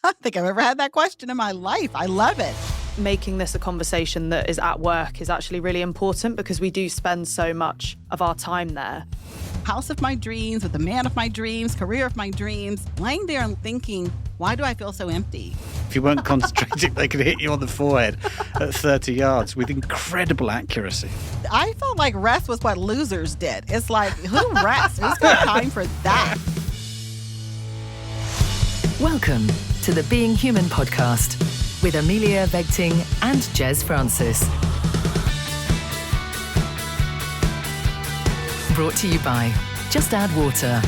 don't think I've ever had that question in my life. I love it. Making this a conversation that is at work is actually really important because we do spend so much of our time there. House of my dreams, with the man of my dreams, career of my dreams, laying there and thinking, why do I feel so empty? If you weren't concentrating, they could hit you on the forehead at 30 yards with incredible accuracy. I felt like rest was what losers did. It's like, who rests? Who's got time for that? Welcome to the Being Human podcast with Amelia Vegting and Jez Francis. Brought to you by Just Add Water.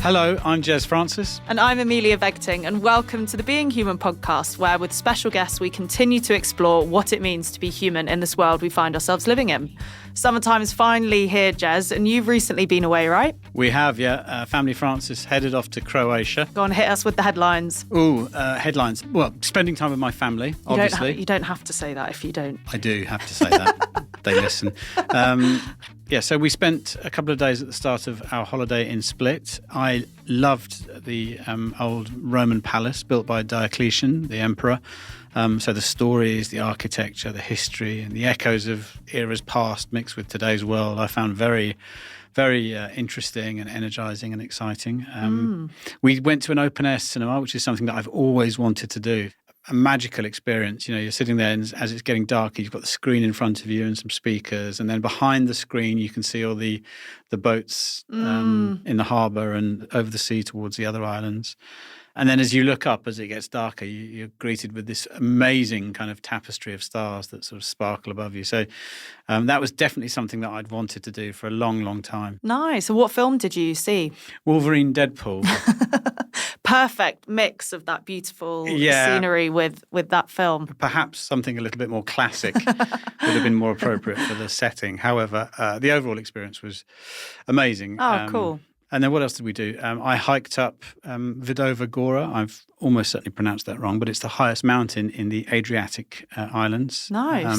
Hello, I'm Jez Francis. And I'm Amelia Vegting, and welcome to the Being Human podcast, where with special guests we continue to explore what it means to be human in this world we find ourselves living in. Summertime is finally here, Jez, and you've recently been away, right? We have, yeah. Family Francis headed off to Croatia. Go on, hit us with the headlines. Headlines. Well, spending time with my family, obviously. You don't have to say that if you don't. I do have to say that. They listen. So we spent a couple of days at the start of our holiday in Split. I loved the old Roman palace built by Diocletian, the emperor. So the stories, the architecture, the history, and the echoes of eras past mixed with today's world, I found very, very interesting and energising and exciting. We went to an open-air cinema, which is something that I've always wanted to do. A magical experience. You know, you're sitting there and as it's getting darker, you've got the screen in front of you and some speakers. And then behind the screen, you can see all the boats in the harbour and over the sea towards the other islands. And then as you look up, as it gets darker, you're greeted with this amazing kind of tapestry of stars that sort of sparkle above you. So that was definitely something that I'd wanted to do for a long, long time. Nice. So what film did you see? Wolverine Deadpool. Perfect mix of that beautiful scenery with that film. Perhaps something a little bit more classic would have been more appropriate for the setting. However, the overall experience was amazing. Oh, cool. And then what else did we do? I hiked up Vidova Gora. I've almost certainly pronounced that wrong, but it's the highest mountain in the Adriatic Islands. Nice.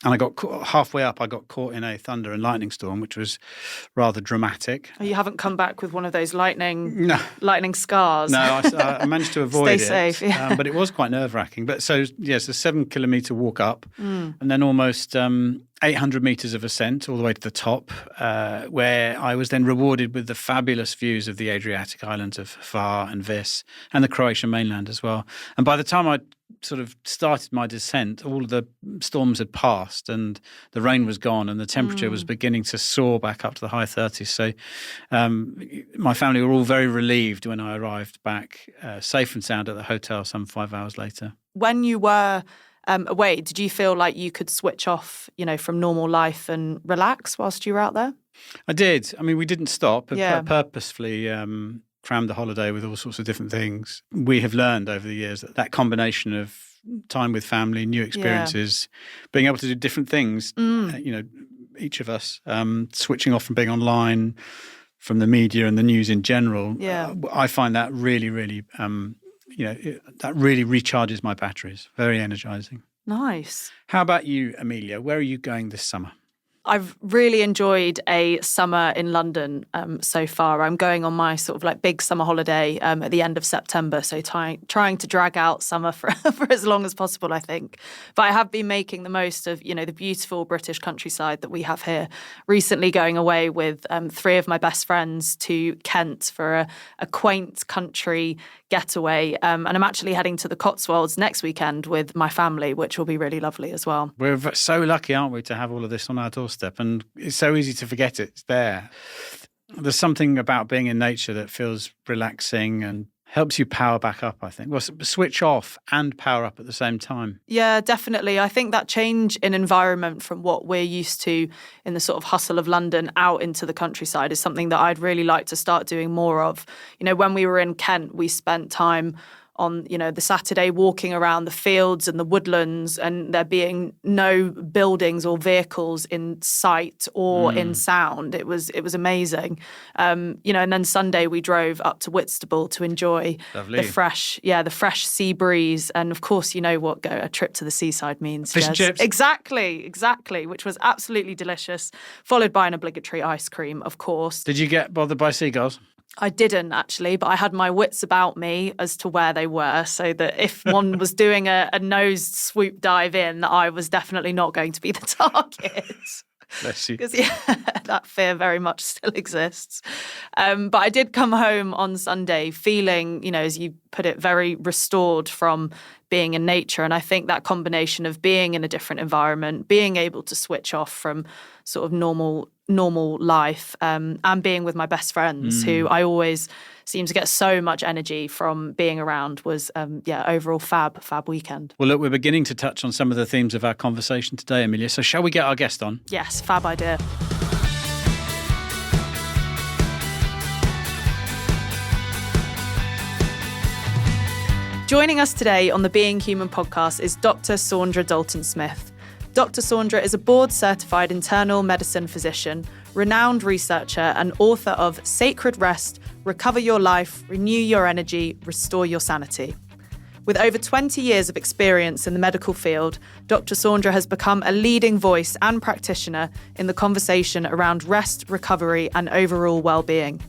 And I got halfway up, I got caught in a thunder and lightning storm, which was rather dramatic. Oh, you haven't come back with one of those lightning scars? No, I managed to avoid it. Stay safe, yeah. But it was quite nerve-wracking. But so, yes, a 7-kilometre walk up and then almost 800 metres of ascent all the way to the top, where I was then rewarded with the fabulous views of the Adriatic islands of Hvar and Vis and the Croatian mainland as well. And by the time I sort of started my descent, all of the storms had passed and the rain was gone and the temperature was beginning to soar back up to the high 30s. So my family were all very relieved when I arrived back safe and sound at the hotel some 5 hours later. When you were away, did you feel like you could switch off, from normal life and relax whilst you were out there? I did. I mean, we didn't stop. Purposefully crammed the holiday with all sorts of different things. We have learned over the years that combination of time with family, new experiences, being able to do different things, each of us, switching off from being online, from the media and the news in general. I find that really, really, that really recharges my batteries. Very energising. Nice. How about you, Amelia? Where are you going this summer? I've really enjoyed a summer in London so far. I'm going on my sort of like big summer holiday at the end of September, so trying to drag out summer for as long as possible, I think. But I have been making the most of, the beautiful British countryside that we have here. Recently going away with 3 of my best friends to Kent for a quaint country getaway. And I'm actually heading to the Cotswolds next weekend with my family, which will be really lovely as well. We're so lucky, aren't we, to have all of this on our doorstep, and it's so easy to forget it's there. There's something about being in nature that feels relaxing and helps you power back up, I think. Well, switch off and power up at the same time. Yeah, definitely. I think that change in environment from what we're used to in the sort of hustle of London out into the countryside is something that I'd really like to start doing more of. When we were in Kent, we spent time on, the Saturday, walking around the fields and the woodlands, and there being no buildings or vehicles in sight or in sound. It was amazing. And then Sunday we drove up to Whitstable to enjoy the fresh sea breeze. And of course, you know what a trip to the seaside means. Fish and chips. Exactly, which was absolutely delicious, followed by an obligatory ice cream, of course. Did you get bothered by seagulls? I didn't actually, but I had my wits about me as to where they were, so that if one was doing a nose swoop dive in, that I was definitely not going to be the target. Bless you. Because that fear very much still exists. But I did come home on Sunday feeling, as you put it, very restored from being in nature. And I think that combination of being in a different environment, being able to switch off from sort of normal life, and being with my best friends who I always seem to get so much energy from being around was, overall fab weekend. Well, look, we're beginning to touch on some of the themes of our conversation today, Amelia. So shall we get our guest on? Yes, fab idea. Joining us today on the Being Human podcast is Dr Saundra Dalton-Smith. Dr Saundra is a board-certified internal medicine physician, renowned researcher and author of Sacred Rest, Recover Your Life, Renew Your Energy, Restore Your Sanity. With over 20 years of experience in the medical field, Dr Saundra has become a leading voice and practitioner in the conversation around rest, recovery and overall well-being.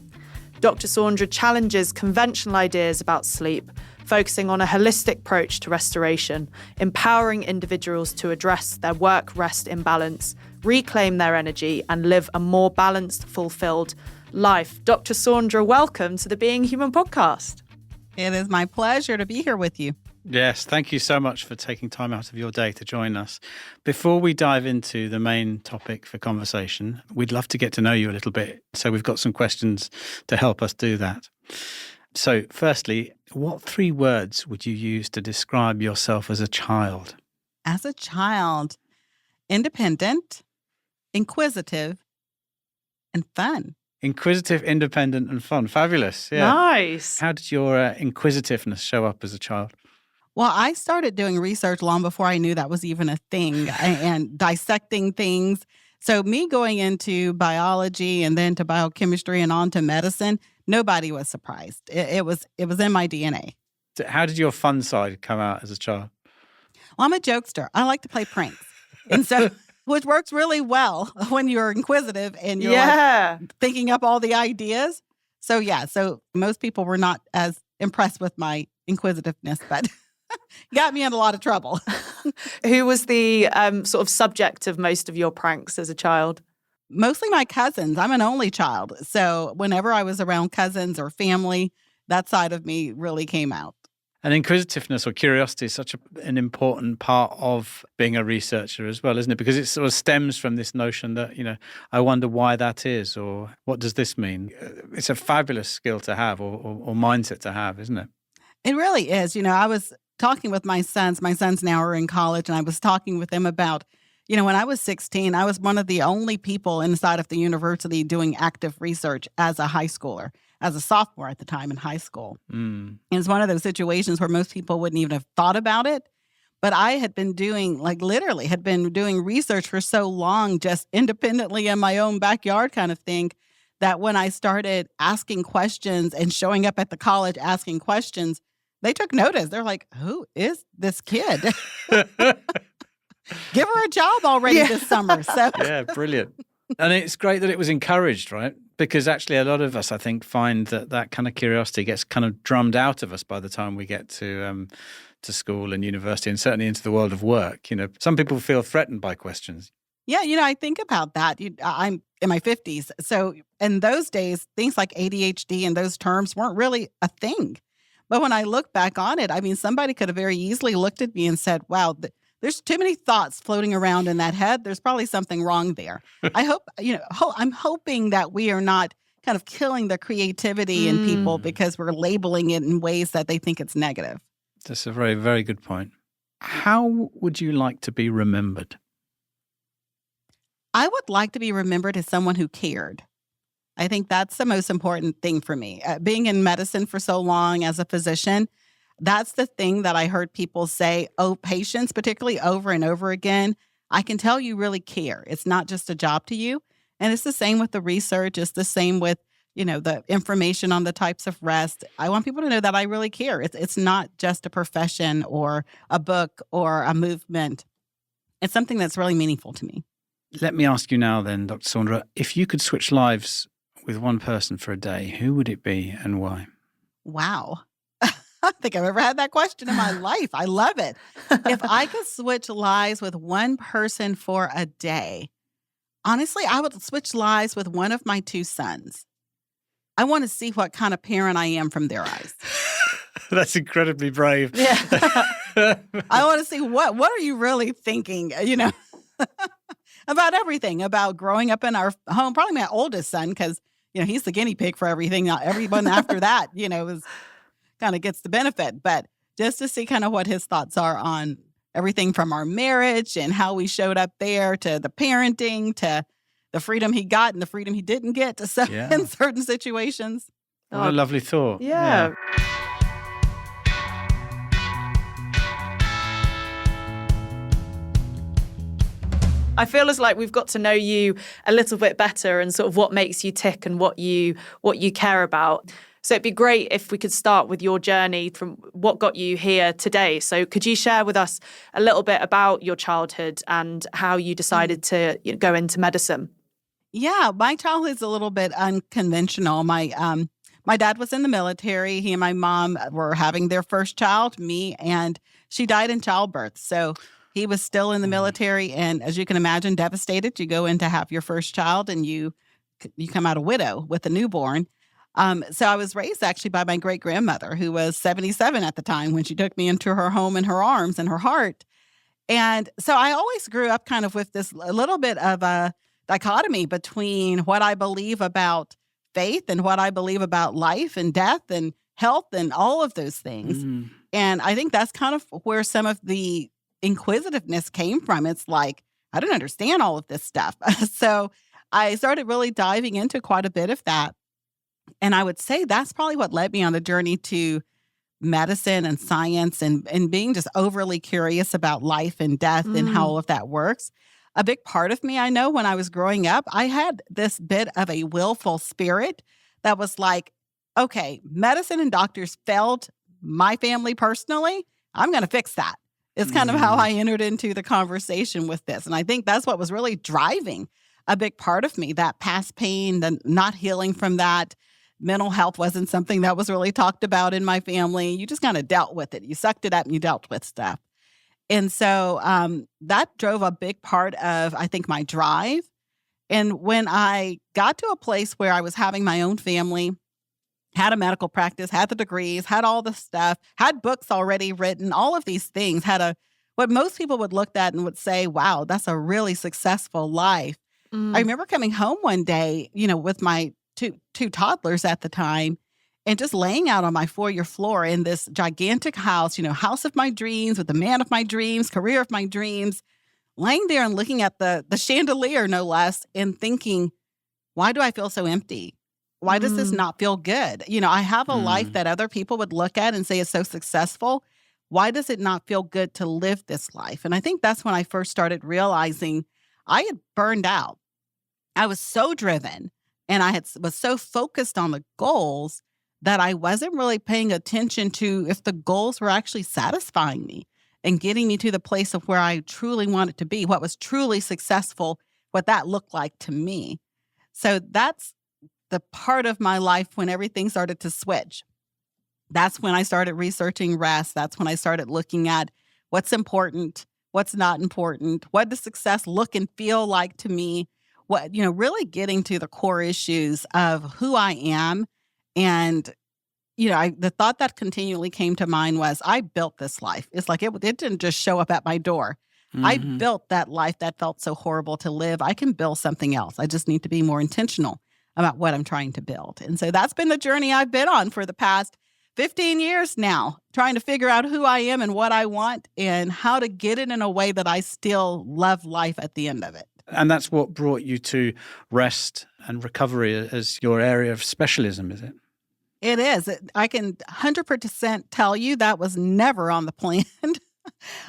Dr Saundra challenges conventional ideas about sleep, focusing on a holistic approach to restoration, empowering individuals to address their work-rest imbalance, reclaim their energy, and live a more balanced, fulfilled life. Dr. Saundra, welcome to the Being Human podcast. It is my pleasure to be here with you. Yes, thank you so much for taking time out of your day to join us. Before we dive into the main topic for conversation, we'd love to get to know you a little bit. So we've got some questions to help us do that. So firstly, what 3 words would you use to describe yourself as a child? As a child, independent, inquisitive, and fun. Inquisitive, independent, and fun. Fabulous. Yeah. Nice. How did your inquisitiveness show up as a child? Well, I started doing research long before I knew that was even a thing and dissecting things. So me going into biology and then to biochemistry and on to medicine, nobody was surprised. It was in my DNA. How did your fun side come out as a child? Well, I'm a jokester. I like to play pranks. And so, which works really well when you're inquisitive and you're like thinking up all the ideas. So most people were not as impressed with my inquisitiveness, but got me in a lot of trouble. Who was the sort of subject of most of your pranks as a child? Mostly my cousins. I'm an only child. So whenever I was around cousins or family, that side of me really came out. And inquisitiveness or curiosity is such an important part of being a researcher as well, isn't it? Because it sort of stems from this notion that, I wonder why that is, or what does this mean? It's a fabulous skill to have or mindset to have, isn't it? It really is. I was talking with my sons. My sons now are in college, and I was talking with them about, when I was 16, I was one of the only people inside of the university doing active research as a high schooler, as a sophomore at the time in high school. And it's one of those situations where most people wouldn't even have thought about it. But I had been doing, literally had been doing research for so long, just independently in my own backyard kind of thing, that when I started asking questions and showing up at the college asking questions, they took notice. They're like, who is this kid? Give her a job already this summer. So. Yeah, brilliant. And it's great that it was encouraged, right? Because actually a lot of us, I think, find that kind of curiosity gets kind of drummed out of us by the time we get to school and university and certainly into the world of work. Some people feel threatened by questions. Yeah, I think about that. I'm in my 50s. So in those days, things like ADHD and those terms weren't really a thing. But when I look back on it, somebody could have very easily looked at me and said, wow, there's too many thoughts floating around in that head. There's probably something wrong there. I hope, I'm hoping that we are not kind of killing the creativity in people because we're labeling it in ways that they think it's negative. That's a very, very good point. How would you like to be remembered? I would like to be remembered as someone who cared. I think that's the most important thing for me. Being in medicine for so long as a physician, that's the thing that I heard people say, oh, patients, particularly over and over again. I can tell you really care. It's not just a job to you. And it's the same with the research. It's the same with, the information on the types of rest. I want people to know that I really care. It's not just a profession or a book or a movement. It's something that's really meaningful to me. Let me ask you now then, Dr. Saundra, if you could switch lives with one person for a day, who would it be and why? Wow. I don't think I've ever had that question in my life. I love it. If I could switch lives with one person for a day, honestly, I would switch lives with one of my two sons. I want to see what kind of parent I am from their eyes. That's incredibly brave. Yeah. I want to see what are you really thinking, about everything, about growing up in our home. Probably my oldest son, because, he's the guinea pig for everything. Everyone after that, is kind of gets the benefit. But just to see kind of what his thoughts are on everything from our marriage and how we showed up there to the parenting to the freedom he got and the freedom he didn't get to in certain situations. What a lovely thought. Yeah. I feel as like we've got to know you a little bit better and sort of what makes you tick and what you care about. So it'd be great if we could start with your journey from what got you here today. So could you share with us a little bit about your childhood and how you decided to go into medicine? Yeah, my childhood's a little bit unconventional. My dad was in the military. He and my mom were having their first child, me, and she died in childbirth. So he was still in the military, and as you can imagine, devastated. You go in to have your first child, and you come out a widow with a newborn. So I was raised actually by my great-grandmother, who was 77 at the time when she took me into her home in her arms and her heart. And so I always grew up kind of with this a little bit of a dichotomy between what I believe about faith and what I believe about life and death and health and all of those things. Mm. And I think that's kind of where some of the inquisitiveness came from. It's like, I didn't understand all of this stuff. So I started really diving into quite a bit of that. And I would say that's probably what led me on the journey to medicine and science and being just overly curious about life and death and how all of that works. A big part of me, I know when I was growing up, I had this bit of a willful spirit that was like, okay, medicine and doctors failed my family personally. I'm going to fix that. It's kind of how I entered into the conversation with this. And I think that's what was really driving a big part of me, that past pain, the not healing from that. Mental health wasn't something that was really talked about in my family. You just kind of dealt with it. You sucked it up and you dealt with stuff. And so that drove a big part of, I think, my drive. And when I got to a place where I was having my own family, had a medical practice, had the degrees, had all the stuff, had books already written, all of these things, had what most people would look at and would say, wow, that's a really successful life. I remember coming home one day, with my two toddlers at the time, and just laying out on my foyer floor in this gigantic house, house of my dreams with the man of my dreams, career of my dreams, laying there and looking at the chandelier, no less, and thinking, why do I feel so empty? Why does this not feel good? I have a life that other people would look at and say is so successful. Why does it not feel good to live this life? And I think that's when I first started realizing I had burned out. I was so driven and was so focused on the goals that I wasn't really paying attention to if the goals were actually satisfying me and getting me to the place of where I truly wanted to be, what was truly successful, what that looked like to me. So that's the part of my life when everything started to switch. That's when I started researching rest. That's when I started looking at what's important, what's not important, what does success look and feel like to me, what, really getting to the core issues of who I am. And, the thought that continually came to mind was, I built this life. It's like it didn't just show up at my door. I built that life that felt so horrible to live. I can build something else. I just need to be more intentional about what I'm trying to build. And so that's been the journey I've been on for the past 15 years now, trying to figure out who I am and what I want and how to get it in a way that I still love life at the end of it. And that's what brought you to rest and recovery as your area of specialism, is it? It is. I can 100% tell you that was never on the plan.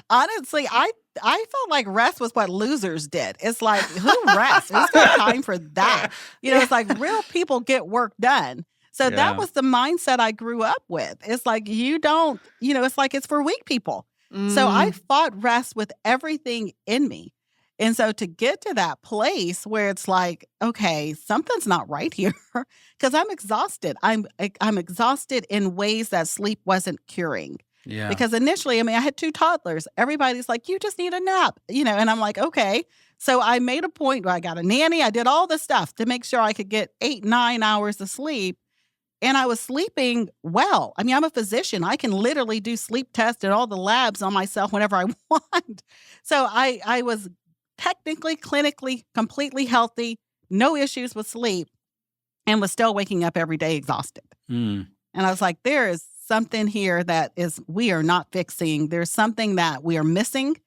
Honestly, I felt like rest was what losers did. It's like, who rests? Who's got time for that? It's like real people get work done. So that was the mindset I grew up with. It's like, you don't, it's like it's for weak people. So I fought rest with everything in me. And so to get to that place where it's like, okay, something's not right here because I'm exhausted. I'm exhausted in ways that sleep wasn't curing. Yeah. Because initially, I had 2 toddlers. Everybody's like, you just need a nap, and I'm like, okay. So I made a point where I got a nanny. I did all the stuff to make sure I could get 8-9 hours of sleep. And I was sleeping well. I'm a physician. I can literally do sleep tests and all the labs on myself whenever I want. So I was technically, clinically, completely healthy, no issues with sleep, and was still waking up every day exhausted. And I was like, there is something here that we are not fixing. There's something that we are missing,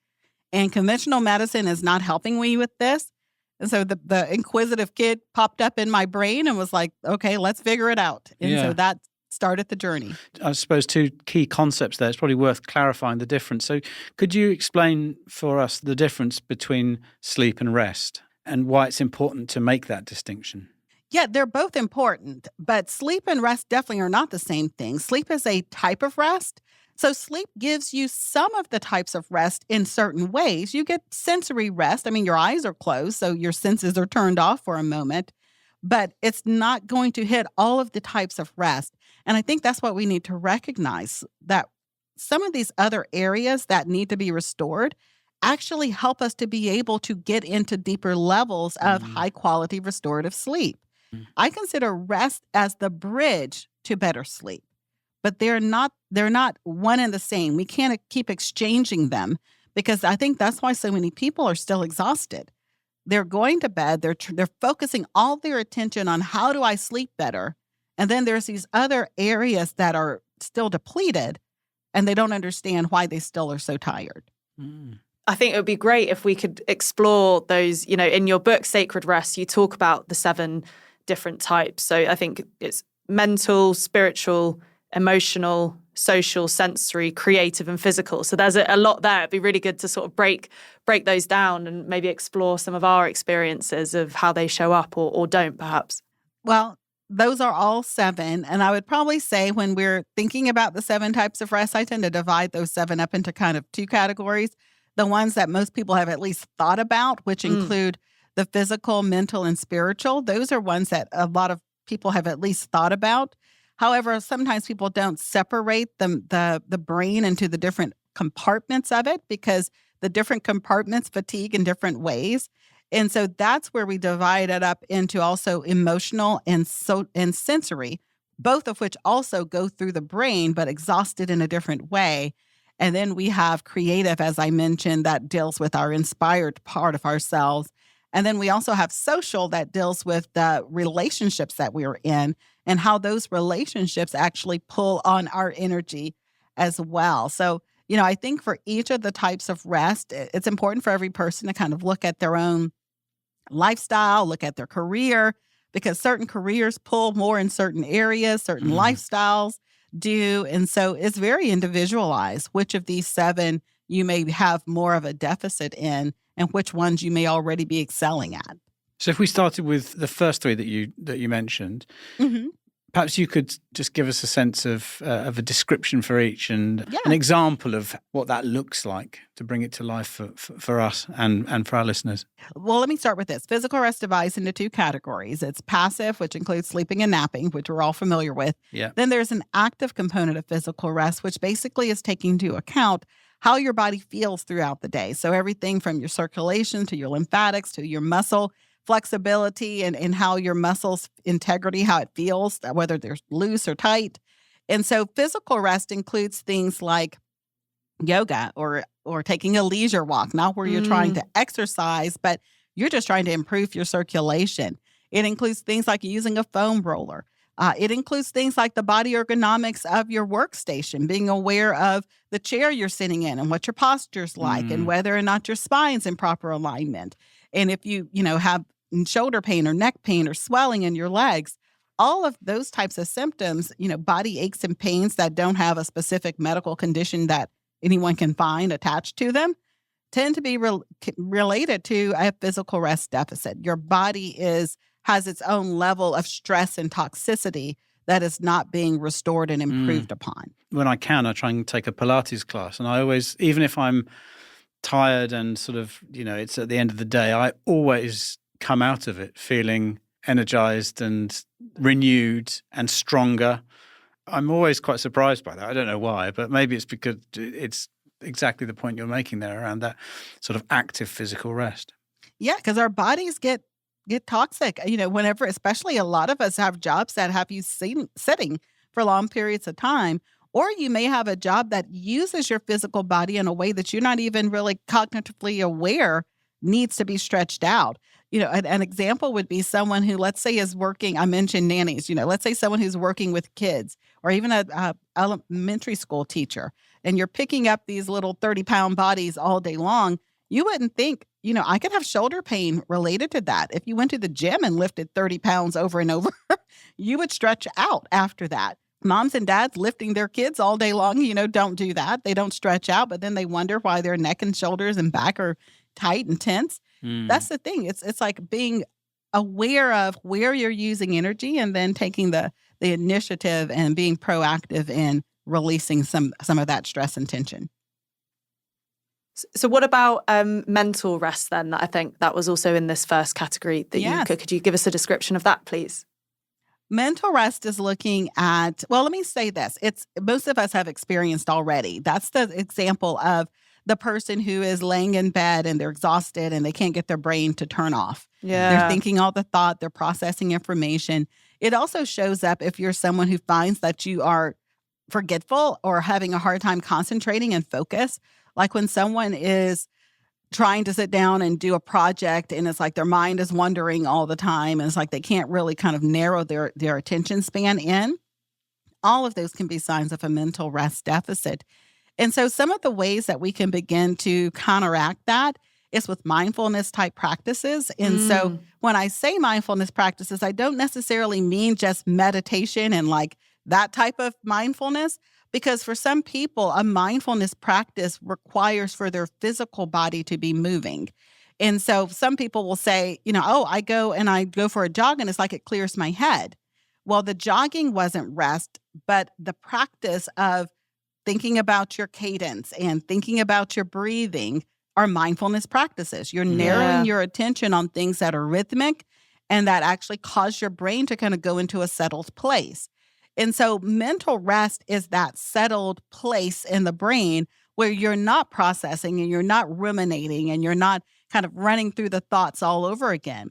and conventional medicine is not helping me with this. And so the inquisitive kid popped up in my brain and was like, okay, let's figure it out. And so that started the journey. I suppose 2 key concepts there. It's probably worth clarifying the difference. So could you explain for us the difference between sleep and rest and why it's important to make that distinction? Yeah, they're both important, but sleep and rest definitely are not the same thing. Sleep is a type of rest. So sleep gives you some of the types of rest in certain ways. You get sensory rest. Your eyes are closed, so your senses are turned off for a moment, but it's not going to hit all of the types of rest. And I think that's what we need to recognize, that some of these other areas that need to be restored actually help us to be able to get into deeper levels of high quality restorative sleep. I consider rest as the bridge to better sleep, but they're not one and the same. We can't keep exchanging them because I think that's why so many people are still exhausted. They're going to bed, they're focusing all their attention on how do I sleep better? And then there's these other areas that are still depleted and they don't understand why they still are so tired. I think it would be great if we could explore those, in your book, Sacred Rest, you talk about the 7 different types. So I think it's mental, spiritual, emotional, social, sensory, creative, and physical. So there's a lot there. It'd be really good to sort of break those down and maybe explore some of our experiences of how they show up or don't, perhaps. Well, those are all 7. And I would probably say when we're thinking about the 7 types of rest, I tend to divide those 7 up into kind of 2 categories. The ones that most people have at least thought about, which include the physical, mental, and spiritual. Those are ones that a lot of people have at least thought about. However, sometimes people don't separate the brain into the different compartments of it because the different compartments fatigue in different ways. And so that's where we divide it up into also emotional and sensory, both of which also go through the brain, but exhausted in a different way. And then we have creative, as I mentioned, that deals with our inspired part of ourselves. And then we also have social that deals with the relationships that we're in and how those relationships actually pull on our energy as well. So, I think for each of the types of rest, it's important for every person to kind of look at their own lifestyle, look at their career, because certain careers pull more in certain areas, certain lifestyles do. And so it's very individualized which of these 7 you may have more of a deficit in and which ones you may already be excelling at. So if we started with the first 3 that you mentioned, perhaps you could just give us a sense of a description for each and an example of what that looks like to bring it to life for us and for our listeners. Well, let me start with this. Physical rest divides into 2 categories. It's passive, which includes sleeping and napping, which we're all familiar with. Yeah. Then there's an active component of physical rest, which basically is taking into account how your body feels throughout the day. So everything from your circulation to your lymphatics to your muscle flexibility and how your muscles integrity, how it feels, whether they're loose or tight. And so physical rest includes things like yoga or taking a leisure walk, not where you're trying to exercise, but you're just trying to improve your circulation. It includes things like using a foam roller. It includes things like the body ergonomics of your workstation, being aware of the chair you're sitting in and what your posture's like and whether or not your spine's in proper alignment. And if you have shoulder pain or neck pain or swelling in your legs, all of those types of symptoms, body aches and pains that don't have a specific medical condition that anyone can find attached to them, tend to be related to a physical rest deficit. Your body has its own level of stress and toxicity that is not being restored and improved upon. When I can, I try and take a Pilates class. And I always, even if I'm tired and sort of, it's at the end of the day, I always come out of it feeling energized and renewed and stronger. I'm always quite surprised by that. I don't know why, but maybe it's because it's exactly the point you're making there around that sort of active physical rest. Yeah, because our bodies get toxic, whenever, especially a lot of us have jobs that have you sitting for long periods of time, or you may have a job that uses your physical body in a way that you're not even really cognitively aware needs to be stretched out. An example would be someone who, let's say, is working, I mentioned nannies, let's say someone who's working with kids, or even a elementary school teacher, and you're picking up these little 30-pound bodies all day long. You wouldn't think, I could have shoulder pain related to that. If you went to the gym and lifted 30 pounds over and over, you would stretch out after that. Moms and dads lifting their kids all day long, don't do that. They don't stretch out, but then they wonder why their neck and shoulders and back are tight and tense. That's the thing. It's like being aware of where you're using energy and then taking the initiative and being proactive in releasing some of that stress and tension. So what about mental rest then? I think that was also in this first category that Yes. could you give us a description of that, please? Mental rest is looking at, well, let me say this. Most of us have experienced already. That's the example of the person who is laying in bed and they're exhausted and they can't get their brain to turn off. Yeah. They're thinking all the thought, they're processing information. It also shows up if you're someone who finds that you are forgetful or having a hard time concentrating and focus. Like when someone is trying to sit down and do a project and it's like their mind is wandering all the time and it's like they can't really kind of narrow their attention span in. All of those can be signs of a mental rest deficit. And so some of the ways that we can begin to counteract that is with mindfulness type practices. And so when I say mindfulness practices, I don't necessarily mean just meditation and like that type of mindfulness, because for some people, a mindfulness practice requires for their physical body to be moving. And so some people will say, I go for a jog and it's like it clears my head. Well, the jogging wasn't rest, but the practice of thinking about your cadence and thinking about your breathing are mindfulness practices. You're narrowing your attention on things that are rhythmic and that actually cause your brain to kind of go into a settled place. And so mental rest is that settled place in the brain where you're not processing and you're not ruminating and you're not kind of running through the thoughts all over again.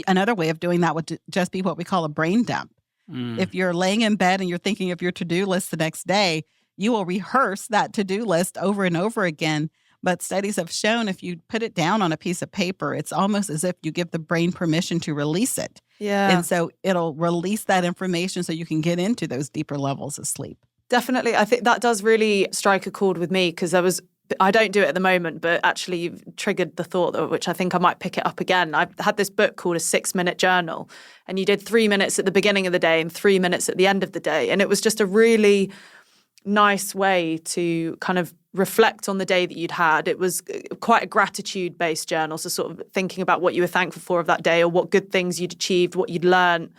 Another way of doing that would just be what we call a brain dump. If you're laying in bed and you're thinking of your to-do list the next day, you will rehearse that to-do list over and over again. But studies have shown if you put it down on a piece of paper, it's almost as if you give the brain permission to release it. Yeah. And so it'll release that information so you can get into those deeper levels of sleep. Definitely. I think that does really strike a chord with me because I don't do it at the moment, but actually you've triggered the thought, which I think I might pick it up again. I've had this book called A 6-Minute Journal, and you did 3 minutes at the beginning of the day and 3 minutes at the end of the day. And it was just a really nice way to kind of reflect on the day that you'd had. It was quite a gratitude-based journal, so sort of thinking about what you were thankful for of that day or what good things you'd achieved, what you'd learned.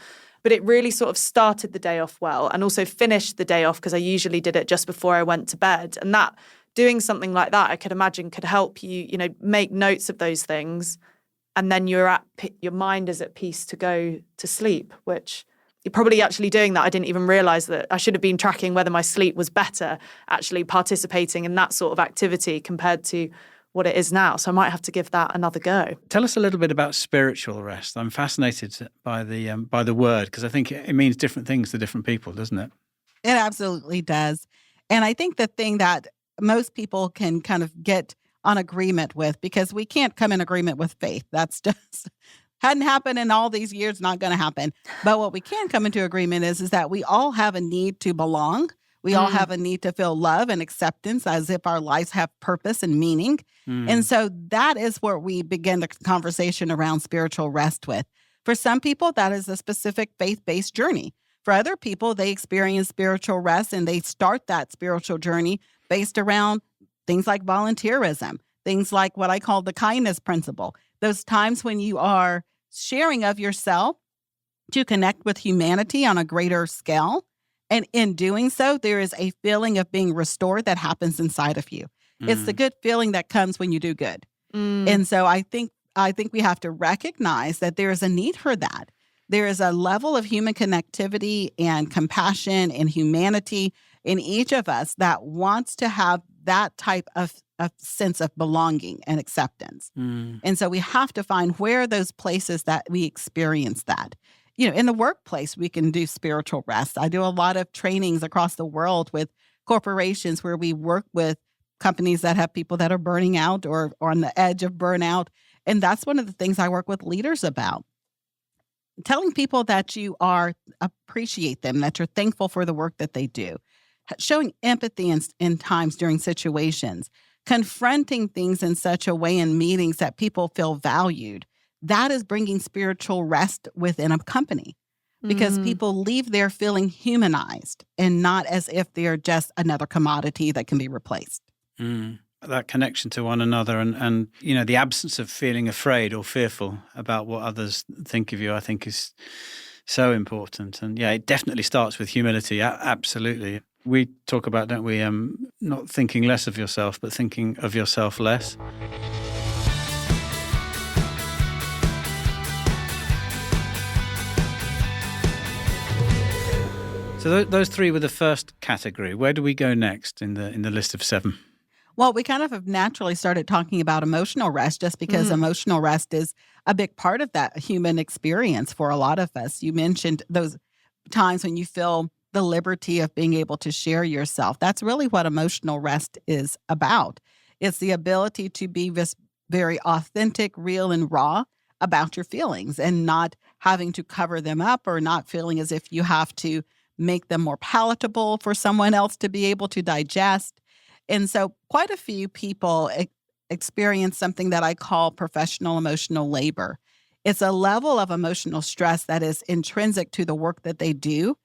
But it really sort of started the day off well and also finished the day off because I usually did it just before I went to bed. And that doing something like that, I could imagine could help you, make notes of those things. And then your mind is at peace to go to sleep, which you're probably actually doing that. I didn't even realize that I should have been tracking whether my sleep was better, actually participating in that sort of activity compared to what it is now. So I might have to give that another go. Tell us a little bit about spiritual rest. I'm fascinated by the word because I think it means different things to different people, doesn't it? It absolutely does. And I think the thing that most people can kind of get on agreement with, because we can't come in agreement with faith. That's just hadn't happened in all these years, not going to happen. But what we can come into agreement is that we all have a need to belong. We all have a need to feel love and acceptance as if our lives have purpose and meaning. And so that is where we begin the conversation around spiritual rest with. For some people, that is a specific faith-based journey. For other people, they experience spiritual rest and they start that spiritual journey based around things like volunteerism, things like what I call the kindness principle. Those times when you are sharing of yourself to connect with humanity on a greater scale. And in doing so, there is a feeling of being restored that happens inside of you. It's the good feeling that comes when you do good. And so I think we have to recognize that there is a need for that. There is a level of human connectivity and compassion and humanity in each of us that wants to have that type of sense of belonging and acceptance. And so we have to find where are those places that we experience that. In the workplace, we can do spiritual rest. I do a lot of trainings across the world with corporations where we work with companies that have people that are burning out or on the edge of burnout. And that's one of the things I work with leaders about. Telling people that you appreciate them, that you're thankful for the work that they do. Showing empathy in times during situations. Confronting things in such a way in meetings that people feel valued. That is bringing spiritual rest within a company because people leave there feeling humanized and not as if they're just another commodity that can be replaced. That connection to one another and the absence of feeling afraid or fearful about what others think of you, I think is so important. And it definitely starts with humility. Absolutely. We talk about, don't we, not thinking less of yourself, but thinking of yourself less. So those three were the first category. Where do we go next in the list of 7? Well, we kind of have naturally started talking about emotional rest just because emotional rest is a big part of that human experience for a lot of us. You mentioned those times when you feel the liberty of being able to share yourself. That's really what emotional rest is about. It's the ability to be this very authentic, real, and raw about your feelings and not having to cover them up or not feeling as if you have to make them more palatable for someone else to be able to digest. And so quite a few people experience something that I call professional emotional labor. It's a level of emotional stress that is intrinsic to the work that they do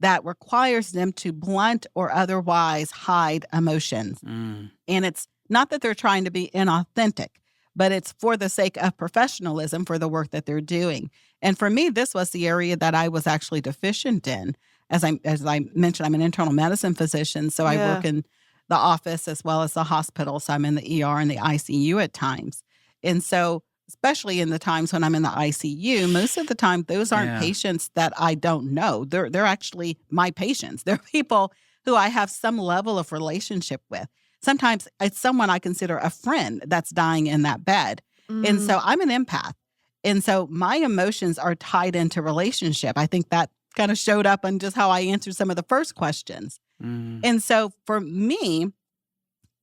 that requires them to blunt or otherwise hide emotions. And it's not that they're trying to be inauthentic, but it's for the sake of professionalism for the work that they're doing. And for me, this was the area that I was actually deficient in. As I mentioned, I'm an internal medicine physician, so I work in the office as well as the hospital. So I'm in the ER and the ICU at times. And so especially in the times when I'm in the ICU, most of the time, those aren't patients that I don't know. They're actually my patients. They're people who I have some level of relationship with. Sometimes it's someone I consider a friend that's dying in that bed. And so I'm an empath. And so my emotions are tied into relationship. I think that kind of showed up in just how I answered some of the first questions. And so for me,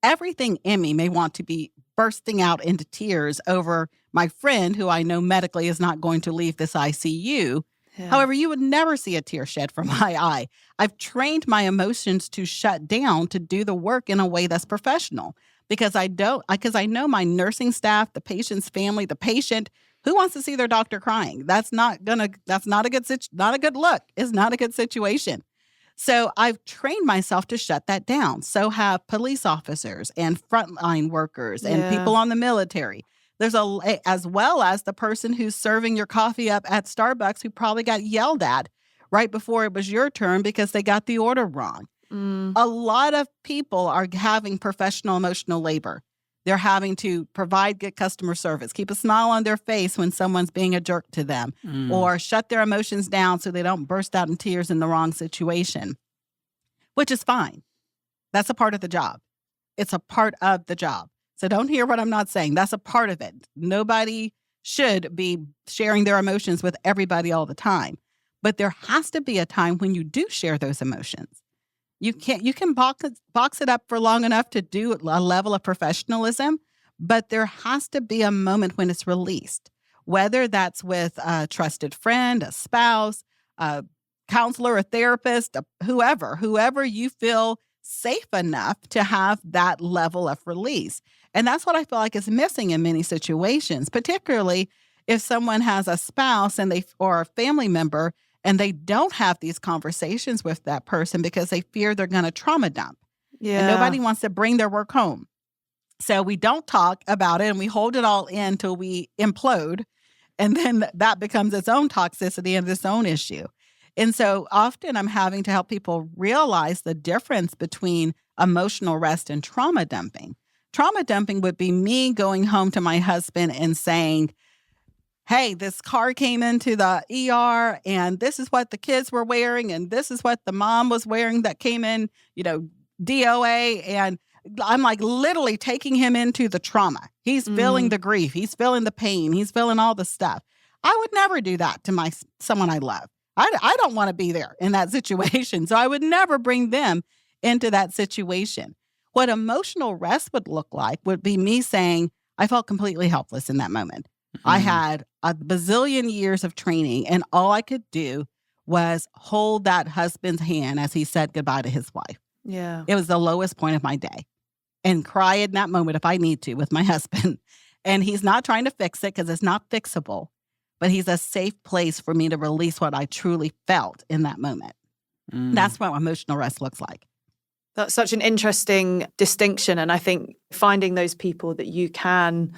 everything in me may want to be bursting out into tears over my friend who I know medically is not going to leave this ICU. However, you would never see a tear shed from my eye. I've trained my emotions to shut down to do the work in a way that's professional because I know my nursing staff, the patient's family, the patient who wants to see their doctor crying. That's not a good look. It's not a good situation. So I've trained myself to shut that down. So have police officers and frontline workers and people on the military. There's as well as the person who's serving your coffee up at Starbucks who probably got yelled at right before it was your turn because they got the order wrong. A lot of people are having professional emotional labor. They're having to provide good customer service, keep a smile on their face when someone's being a jerk to them, or shut their emotions down so they don't burst out in tears in the wrong situation, which is fine. That's a part of the job. It's a part of the job. So don't hear what I'm not saying. That's a part of it. Nobody should be sharing their emotions with everybody all the time. But there has to be a time when you do share those emotions. You can box it up for long enough to do a level of professionalism, but there has to be a moment when it's released, whether that's with a trusted friend, a spouse, a counselor, a therapist, whoever you feel safe enough to have that level of release. And that's what I feel like is missing in many situations, particularly if someone has a spouse and or a family member and they don't have these conversations with that person because they fear they're going to trauma dump. Yeah. And nobody wants to bring their work home. So we don't talk about it and we hold it all in till we implode. And then that becomes its own toxicity and its own issue. And so often I'm having to help people realize the difference between emotional rest and trauma dumping. Trauma dumping would be me going home to my husband and saying, hey, this car came into the ER and this is what the kids were wearing and this is what the mom was wearing that came in, DOA. And I'm like literally taking him into the trauma. He's feeling the grief. He's feeling the pain. He's feeling all the stuff. I would never do that to someone I love. I don't want to be there in that situation. So I would never bring them into that situation. What emotional rest would look like would be me saying, I felt completely helpless in that moment. I had a bazillion years of training and all I could do was hold that husband's hand as he said goodbye to his wife. Yeah. It was the lowest point of my day. And cry in that moment if I need to with my husband. And he's not trying to fix it because it's not fixable, but he's a safe place for me to release what I truly felt in that moment. That's what emotional rest looks like. That's such an interesting distinction. And I think finding those people that you can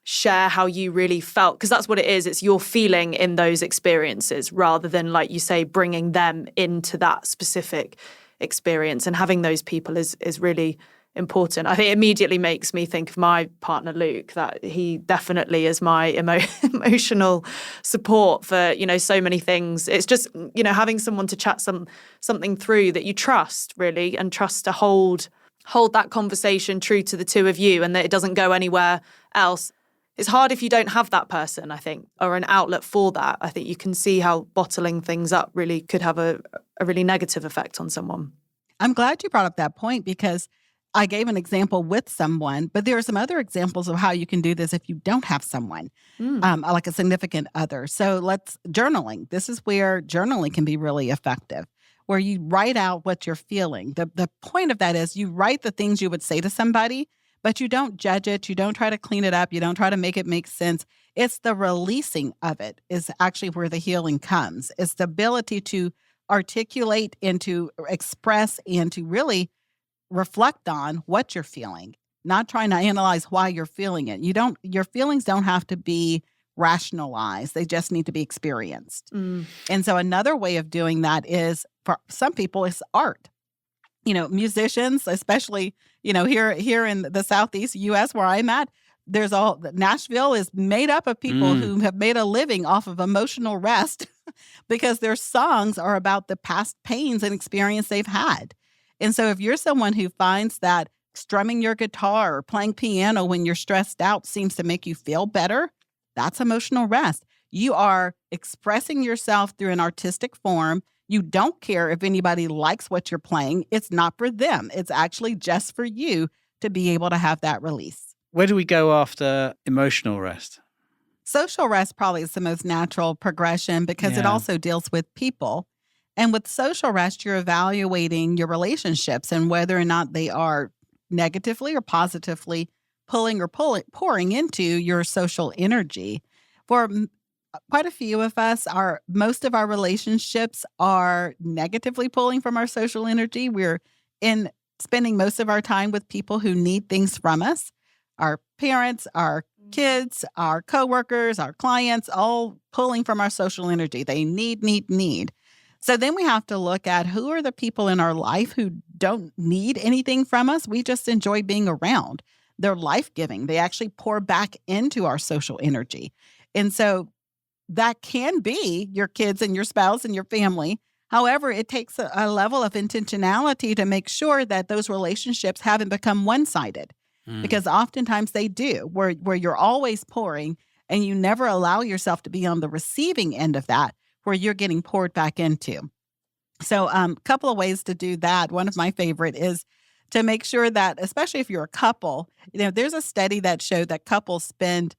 share how you really felt, because that's what it is. It's your feeling in those experiences rather than, like you say, bringing them into that specific experience. And having those people is really important. I think it immediately makes me think of my partner, Luke, that he definitely is my emotional support for, so many things. It's just, having someone to chat something through that you trust really, and trust to hold that conversation true to the two of you and that it doesn't go anywhere else. It's hard if you don't have that person, I think, or an outlet for that. I think you can see how bottling things up really could have a really negative effect on someone. I'm glad you brought up that point because I gave an example with someone, but there are some other examples of how you can do this if you don't have someone, like a significant other. So journaling. This is where journaling can be really effective, where you write out what you're feeling. The point of that is you write the things you would say to somebody, but you don't judge it. You don't try to clean it up. You don't try to make it make sense. It's the releasing of it is actually where the healing comes. It's the ability to articulate and to express and to really reflect on what you're feeling, not trying to analyze why you're feeling it. Your feelings don't have to be rationalized. They just need to be experienced. And so another way of doing that is, for some people, it's art. Musicians, especially, here in the Southeast U.S. where I'm at, Nashville is made up of people who have made a living off of emotional rest because their songs are about the past pains and experience they've had. And so if you're someone who finds that strumming your guitar or playing piano when you're stressed out seems to make you feel better, that's emotional rest. You are expressing yourself through an artistic form. You don't care if anybody likes what you're playing. It's not for them. It's actually just for you to be able to have that release. Where do we go after emotional rest? Social rest probably is the most natural progression because it also deals with people. And with social rest, you're evaluating your relationships and whether or not they are negatively or positively pouring into your social energy. For quite a few of us, most of our relationships are negatively pulling from our social energy. We're spending most of our time with people who need things from us. Our parents, our kids, our coworkers, our clients, all pulling from our social energy. They need. So then we have to look at who are the people in our life who don't need anything from us. We just enjoy being around. They're life-giving. They actually pour back into our social energy. And so that can be your kids and your spouse and your family. However, it takes a level of intentionality to make sure that those relationships haven't become one-sided. Because oftentimes they do, where you're always pouring and you never allow yourself to be on the receiving end of that, where you're getting poured back into. So a couple of ways to do that. One of my favorite is to make sure that, especially if you're a couple, there's a study that showed that couples spend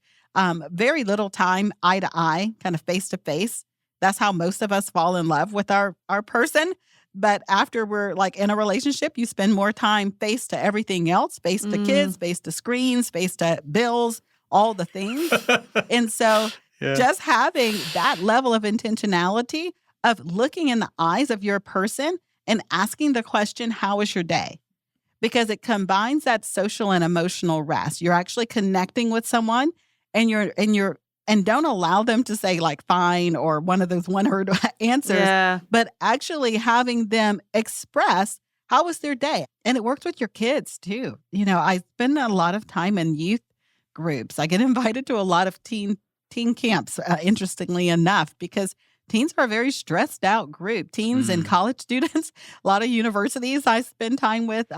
very little time eye to eye, kind of face to face. That's how most of us fall in love with our person. But after we're like in a relationship, you spend more time face to everything else, face to kids, face to screens, face to bills, all the things. And so just having that level of intentionality of looking in the eyes of your person and asking the question, how was your day? Because it combines that social and emotional rest. You're actually connecting with someone and don't allow them to say like fine or one of those one-word answers, but actually having them express how was their day. And it works with your kids too. I spend a lot of time in youth groups. I get invited to a lot of teen camps, interestingly enough, because teens are a very stressed out group. Teens and college students, a lot of universities I spend time with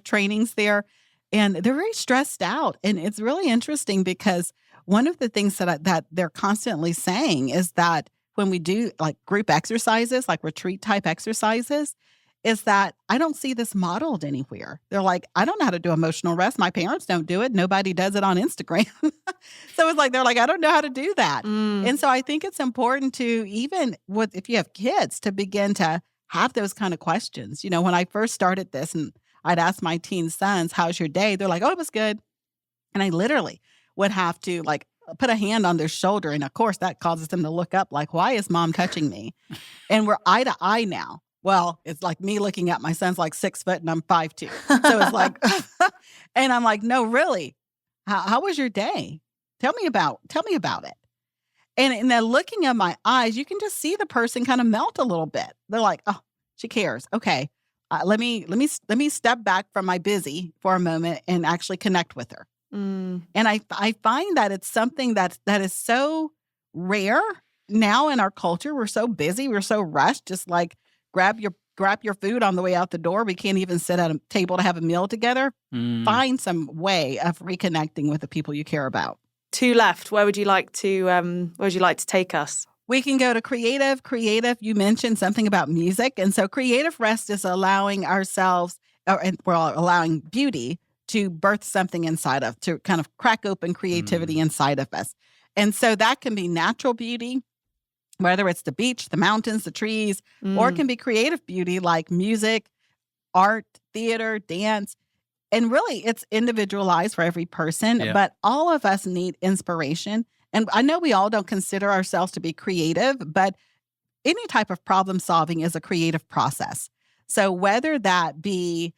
trainings there, and they're very stressed out. And it's really interesting because one of the things that they're constantly saying is that when we do like group exercises, like retreat type exercises, is that I don't see this modeled anywhere. They're like, I don't know how to do emotional rest. My parents don't do it. Nobody does it on Instagram. So it's like, they're like, I don't know how to do that. And so I think it's important to even if you have kids to begin to have those kind of questions. When I first started this and I'd ask my teen sons, how's your day? They're like, oh, it was good. And I literally would have to like put a hand on their shoulder. And of course that causes them to look up like, why is mom touching me? And we're eye to eye now. Well, it's like me looking at my son's like 6 foot and I'm 5'2". So it's like, and I'm like, no, really, how was your day? Tell me about it. And then looking at my eyes, you can just see the person kind of melt a little bit. They're like, oh, she cares. Okay. Let me step back from my busy for a moment and actually connect with her. And I find that it's something that is so rare now in our culture. We're so busy. We're so rushed. Just like, grab your food on the way out the door. We can't even sit at a table to have a meal together. Find some way of reconnecting with the people you care about. 2 left. Where would you like to take us? We can go to creative. Creative, you mentioned something about music. And so creative rest is allowing ourselves, allowing beauty to birth something inside of, to kind of crack open creativity inside of us. And so that can be natural beauty, whether it's the beach, the mountains, the trees, or it can be creative beauty like music, art, theater, dance. And really, it's individualized for every person, but all of us need inspiration. And I know we all don't consider ourselves to be creative, but any type of problem solving is a creative process. So whether that be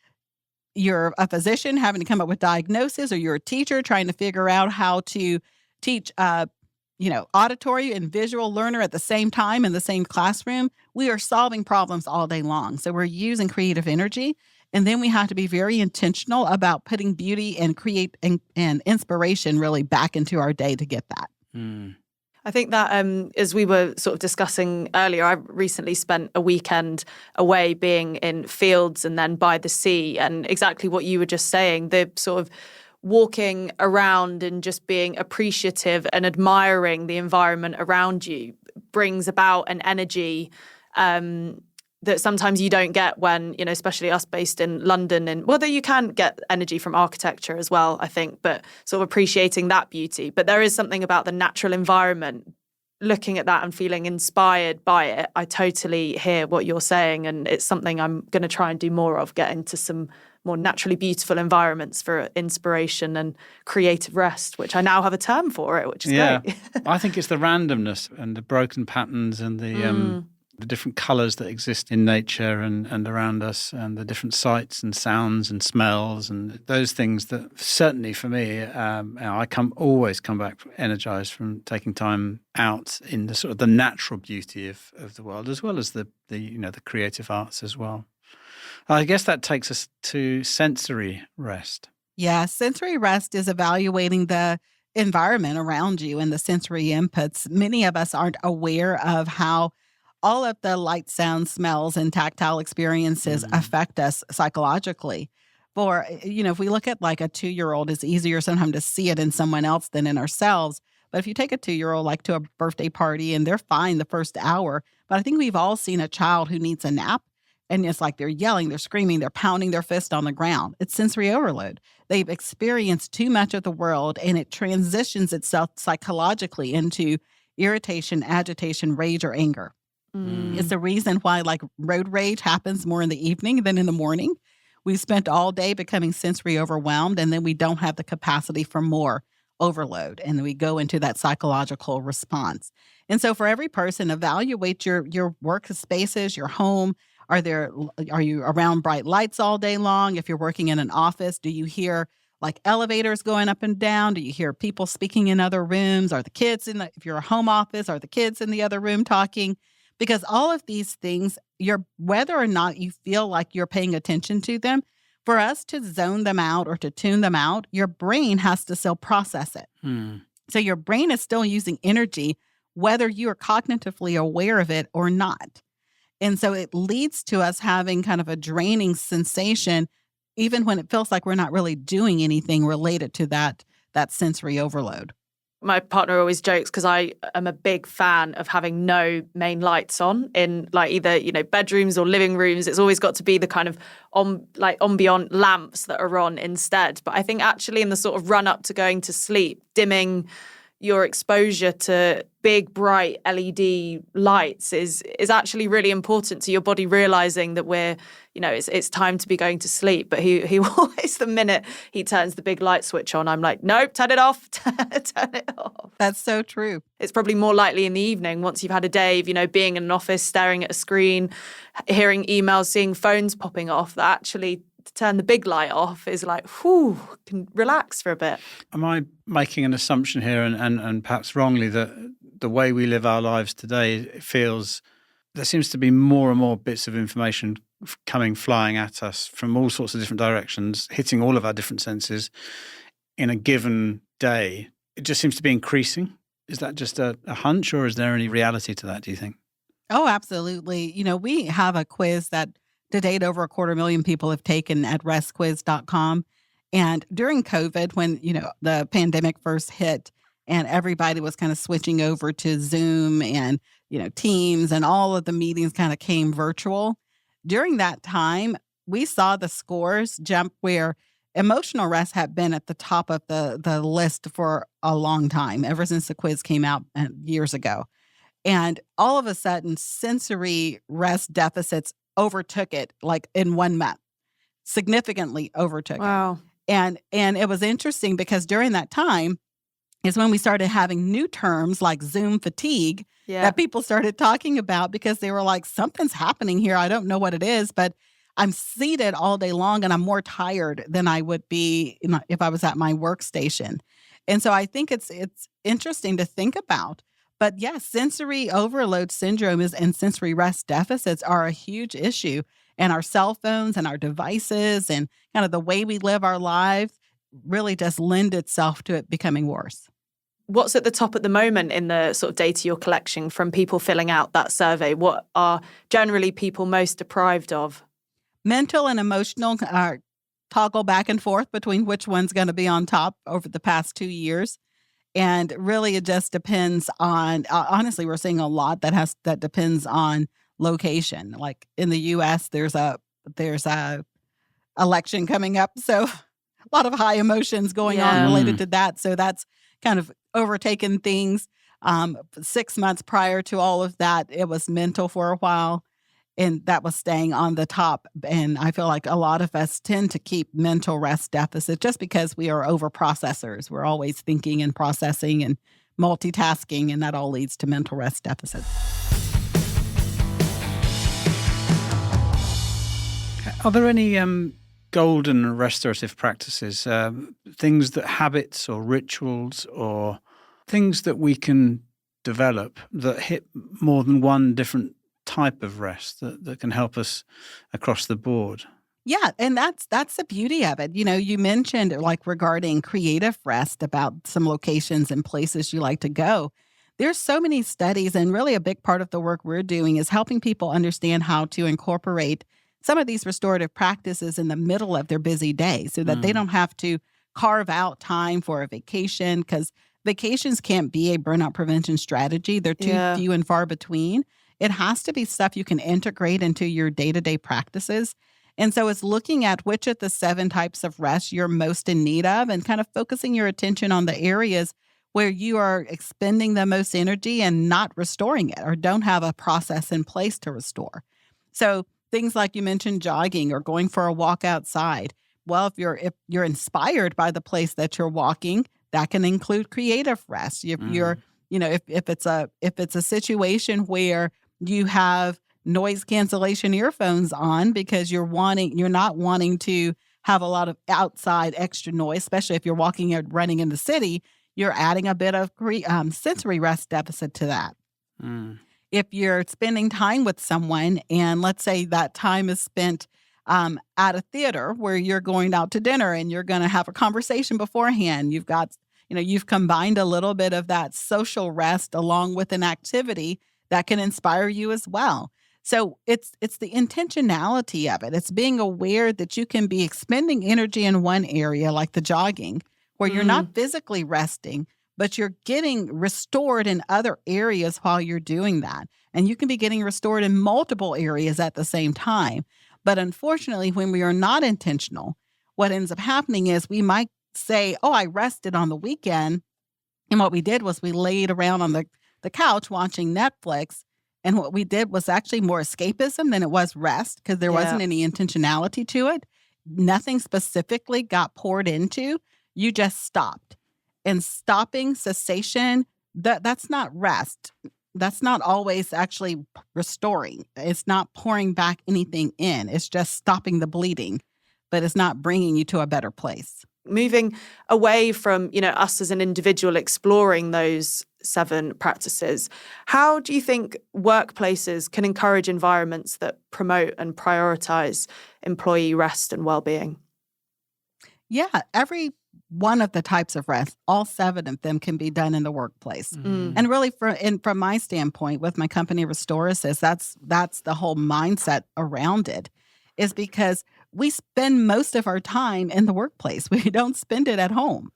you're a physician having to come up with diagnosis, or you're a teacher trying to figure out how to teach auditory and visual learner at the same time in the same classroom, we are solving problems all day long. So we're using creative energy. And then we have to be very intentional about putting beauty and and inspiration really back into our day to get that. I think that as we were sort of discussing earlier, I recently spent a weekend away being in fields and then by the sea. And exactly what you were just saying, the sort of walking around and just being appreciative and admiring the environment around you brings about an energy that sometimes you don't get when, especially us based in London, and whether you can get energy from architecture as well, I think, but sort of appreciating that beauty. But there is something about the natural environment, looking at that and feeling inspired by it. I totally hear what you're saying, and it's something I'm going to try and do more of, get into some more naturally beautiful environments for inspiration and creative rest, which I now have a term for it, which is great. I think it's the randomness and the broken patterns and the different colours that exist in nature and around us, and the different sights and sounds and smells and those things that certainly for me, I always come back energised from taking time out in the sort of the natural beauty of the world, as well as the creative arts as well. I guess that takes us to sensory rest. Yeah, sensory rest is evaluating the environment around you and the sensory inputs. Many of us aren't aware of how all of the light, sound, smells, and tactile experiences affect us psychologically. For, if we look at like a 2-year-old, it's easier sometimes to see it in someone else than in ourselves. But if you take a 2-year-old like to a birthday party and they're fine the first hour, but I think we've all seen a child who needs a nap. And it's like they're yelling, they're screaming, they're pounding their fist on the ground. It's sensory overload. They've experienced too much of the world, and it transitions itself psychologically into irritation, agitation, rage, or anger. It's the reason why like road rage happens more in the evening than in the morning. We spent all day becoming sensory overwhelmed, and then we don't have the capacity for more overload, and we go into that psychological response. And so for every person, evaluate your work spaces, your home. Are you around bright lights all day long? If you're working in an office, do you hear like elevators going up and down? Do you hear people speaking in other rooms? Are the kids if you're a home office, are the kids in the other room talking? Because all of these things, whether or not you feel like you're paying attention to them, for us to zone them out or to tune them out, your brain has to still process it. So your brain is still using energy, whether you are cognitively aware of it or not. And so it leads to us having kind of a draining sensation, even when it feels like we're not really doing anything related to that sensory overload. My partner always jokes because I am a big fan of having no main lights on in like either, bedrooms or living rooms. It's always got to be the kind of ambient lamps that are on instead. But I think actually in the sort of run up to going to sleep, dimming your exposure to big, bright LED lights is actually really important to your body realizing that it's time to be going to sleep. But he always, the minute he turns the big light switch on, I'm like, nope, turn it off, turn it off. That's so true. It's probably more likely in the evening once you've had a day of, being in an office, staring at a screen, hearing emails, seeing phones popping off, that actually to turn the big light off is like, whew, can relax for a bit. Am I making an assumption here, and perhaps wrongly, that the way we live our lives today, it feels there seems to be more and more bits of information flying at us from all sorts of different directions, hitting all of our different senses in a given day? It just seems to be increasing. Is that just a hunch, or is there any reality to that, do you think? Oh, absolutely. We have a quiz that to date, over 250,000 people have taken at restquiz.com. And during COVID, when, the pandemic first hit and everybody was kind of switching over to Zoom and, Teams, and all of the meetings kind of came virtual. During that time, we saw the scores jump where emotional rest had been at the top of the list for a long time, ever since the quiz came out years ago. And all of a sudden, sensory rest deficits overtook it like in 1 month, significantly overtook Wow. it. And it was interesting because during that time is when we started having new terms like Zoom fatigue that people started talking about, because they were like, something's happening here. I don't know what it is, but I'm seated all day long and I'm more tired than I would be if I was at my workstation. And so I think it's interesting to think about. But yes, sensory overload syndrome and sensory rest deficits are a huge issue. And our cell phones and our devices and kind of the way we live our lives really does lend itself to it becoming worse. What's at the top at the moment in the sort of data you're collecting from people filling out that survey? What are generally people most deprived of? Mental and emotional toggle back and forth between which one's going to be on top over the past 2 years. And really, it just depends on, honestly, we're seeing a lot that depends on location. Like in the U.S., there's a election coming up. So a lot of high emotions going on related to that. So that's kind of overtaken things. 6 months prior to all of that, it was mental for a while. And that was staying on the top. And I feel like a lot of us tend to keep mental rest deficit just because we are over processors. We're always thinking and processing and multitasking, and that all leads to mental rest deficit. Are there any golden restorative practices, habits or rituals or things that we can develop that hit more than one different type of rest that can help us across the board? Yeah, and that's the beauty of it. You mentioned like regarding creative rest about some locations and places you like to go. There's so many studies, and really a big part of the work we're doing is helping people understand how to incorporate some of these restorative practices in the middle of their busy day so that they don't have to carve out time for a vacation, because vacations can't be a burnout prevention strategy. They're too few and far between. It has to be stuff you can integrate into your day-to-day practices. And so it's looking at which of the 7 types of rest you're most in need of and kind of focusing your attention on the areas where you are expending the most energy and not restoring it or don't have a process in place to restore. So things like you mentioned jogging or going for a walk outside. Well, if you're inspired by the place that you're walking, That can include creative rest. If you're, if it's a situation where you have noise cancellation earphones on because you're not wanting to have a lot of outside extra noise, especially if you're walking or running in the city, you're adding a bit of sensory rest deficit to that. If you're spending time with someone, and let's say that time is spent at a theater where you're going out to dinner and you're going to have a conversation beforehand, you've combined a little bit of that social rest along with an activity that can inspire you as well. So it's the intentionality of it. It's being aware that you can be expending energy in one area, like the jogging, where you're not physically resting, but you're getting restored in other areas while you're doing that. And you can be getting restored in multiple areas at the same time. But unfortunately, when we are not intentional, what ends up happening is we might say, oh, I rested on the weekend. And what we did was we laid around on the couch watching Netflix. And what we did was actually more escapism than it was rest, because there wasn't any intentionality to it. Nothing specifically got poured into. You just stopped. And stopping, cessation, that's not rest. That's not always actually restoring. It's not pouring back anything in. It's just stopping the bleeding, but it's not bringing you to a better place. Moving away from, us as an individual exploring those 7 practices, how do you think workplaces can encourage environments that promote and prioritize employee rest and well-being? Yeah, every one of the types of rest, all 7 of them can be done in the workplace. And really, from my standpoint, with my company Restore Assist, that's the whole mindset around it, is because we spend most of our time in the workplace. We don't spend it at home,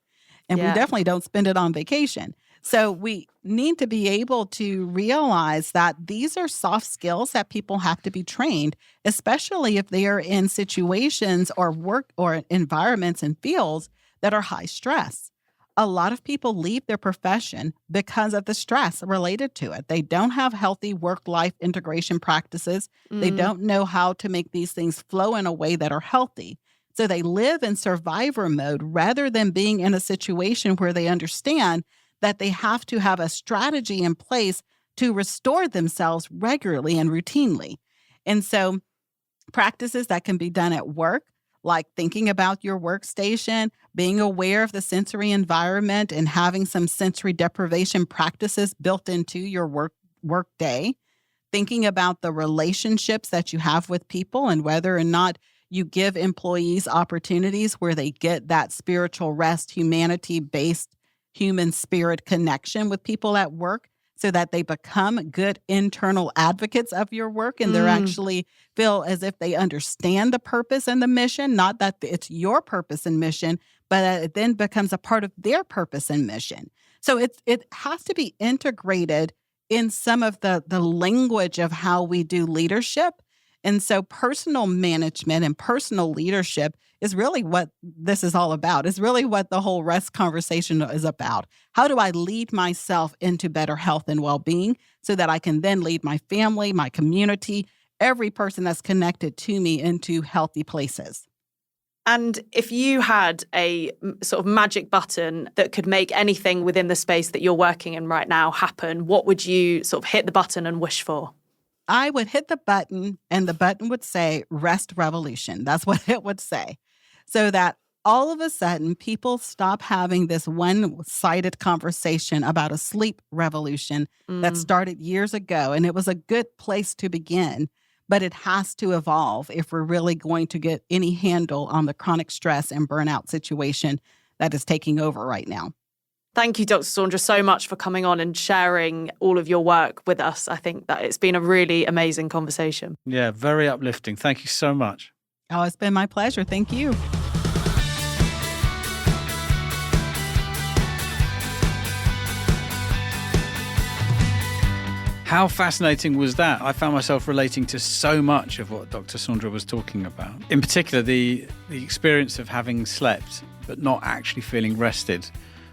and we definitely don't spend it on vacation. So we need to be able to realize that these are soft skills that people have to be trained, especially if they are in situations or work or environments and fields that are high stress. A lot of people leave their profession because of the stress related to it. They don't have healthy work-life integration practices. They don't know how to make these things flow in a way that are healthy. So they live in survivor mode rather than being in a situation where they understand that they have to have a strategy in place to restore themselves regularly and routinely. And so practices that can be done at work, like thinking about your workstation, being aware of the sensory environment, and having some sensory deprivation practices built into your work day, thinking about the relationships that you have with people and whether or not you give employees opportunities where they get that spiritual rest, humanity-based human spirit connection with people at work, so that they become good internal advocates of your work and they're actually feel as if they understand the purpose and the mission, not that it's your purpose and mission, but that it then becomes a part of their purpose and mission. So it has to be integrated in some of the language of how we do leadership. And so personal management and personal leadership is really what this is all about. It's really what the whole rest conversation is about. How do I lead myself into better health and well-being so that I can then lead my family, my community, every person that's connected to me into healthy places? And if you had a sort of magic button that could make anything within the space that you're working in right now happen, what would you sort of hit the button and wish for? I would hit the button and the button would say rest revolution. That's what it would say. So that all of a sudden people stop having this one-sided conversation about a sleep revolution that started years ago. And it was a good place to begin, but it has to evolve if we're really going to get any handle on the chronic stress and burnout situation that is taking over right now. Thank you, Dr. Saundra, so much for coming on and sharing all of your work with us. I think that it's been a really amazing conversation. Yeah, very uplifting. Thank you so much. Oh, it's been my pleasure. Thank you. How fascinating was that? I found myself relating to so much of what Dr. Saundra was talking about. In particular, the experience of having slept but not actually feeling rested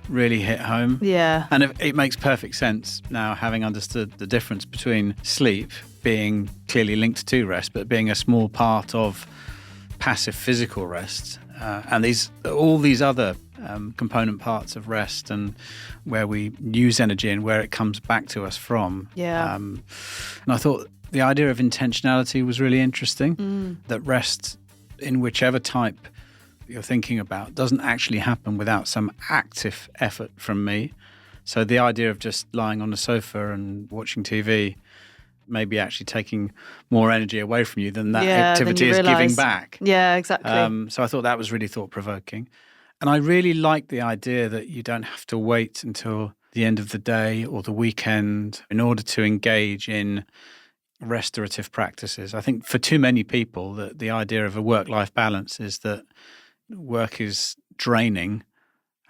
really hit home. Yeah. And it makes perfect sense now, having understood the difference between sleep being clearly linked to rest, but being a small part of passive physical rest, and all these other component parts of rest and where we use energy and where it comes back to us from. Yeah. And I thought the idea of intentionality was really interesting, that rest in whichever type you're thinking about doesn't actually happen without some active effort from me. So the idea of just lying on the sofa and watching TV maybe actually taking more energy away from you than that activity is giving back. Yeah, exactly. So I thought that was really thought-provoking. And I really like the idea that you don't have to wait until the end of the day or the weekend in order to engage in restorative practices. I think for too many people, the idea of a work-life balance is that work is draining